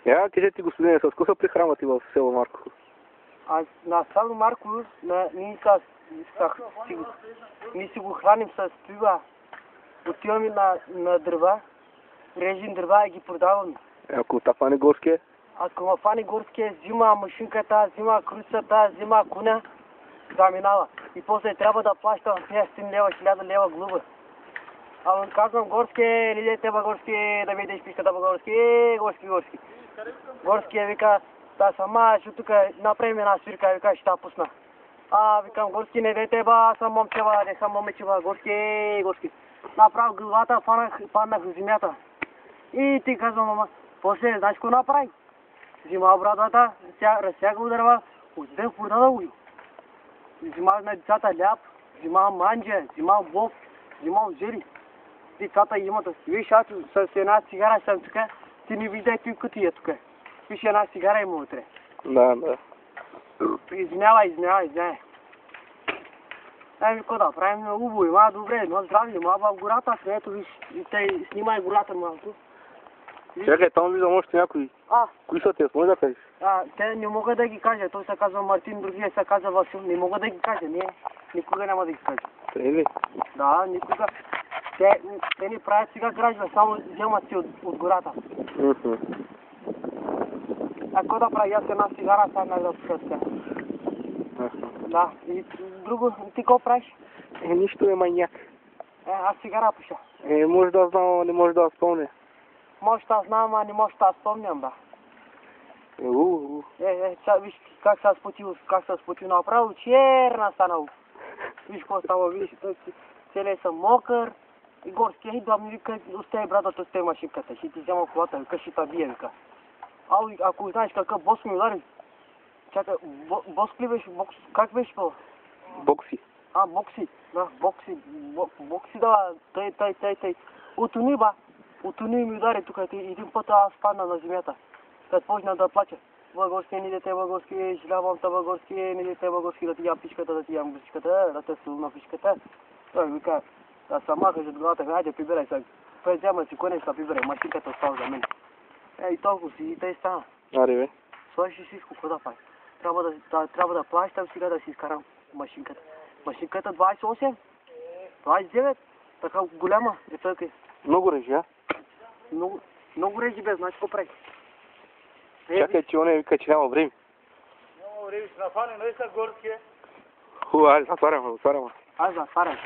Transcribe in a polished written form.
Я, кажете, господине, с какво се прихранвате в село Марково? На село Марково ние си го храним с пива. Отиваме на дърва, режим дърва и ги продаваме. Ако тафане горския? Ако ма фане горския, взима машинката, взима крусата, взима коня, заминава. И после трябва да плаща 500 лева, 1000 лева глоба. А казвам горски, не дете горски, да видиш пишката горски. Горския вика, да сама, ще тук направим една свирка, вика, ще та пусна. Викам, горски не дете съм момчева, не съм момечева, горски. Направо главата паднах в земята. И ти казвам, мама, после, знаеш какво направи? Взима брадата, разсяга дърва, отиде в продада го. Взима на децата ляп, взима манджа, взима боб, взима зели. Децата имат. Виж, аз с една цигара съм тук, ти не видя той кутия тук. Виж, една цигара има утре. Да. Извинявай. Какво да правим, много убаво, има добре, но здрави, има в гората, ето виж, те снимай гората малко. Чакай, там виждам още някои. Кои са те, може да кажеш? Те не мога да ги кажа, той се казва Мартин, другия се казва Васил, не мога да ги кажа, никога няма да ги кажа. Трели? Да, никога. Те не правят сега кражба, само вземат си от гората. Какво да правя, аз една цигара станах да пуша сега. Да, и друго, ти какво правиш? Нищо е майняк. Аз цигара пуша. Може да знам, ама не може да спомня. Може да знам, а не може да спомням, да. Виж как се спотил направо, черна станал. Виж какво става, виж, целият съм мокър. И горския идва ми вика, остави брадата, остави машинката, ще ти взема колата, вика, ще та бия, вика. Ако знаеш какъв боск ми удари, чакай, боск ли беше, как беше това? Бокси. Бокси, да, бокси, да, тъй. Отони ми удари тук, един път аз падна на земята. Като почна да плача. Български, не дете български, жилявам те български, не дете български, да ти ям пичката, да ти ям пичката, да те силна пичката. Той вика, да се махаш от главата, хайде, прибирай се. Той взема си коне, се прибирай, машинката остава за мен. И толкова си, и тъй стана. Бе. Слушай всичко, какво да прави? Трябва да плащам сега да си изкарам машинката. Машинката 28, 29, така голяма, детойка. Много режи, Много режи без, значи какво прави? Чакай, че он вика, че няма време. Няма време, ще нафане, нали са горския? Айде, затварям. Аз затварям.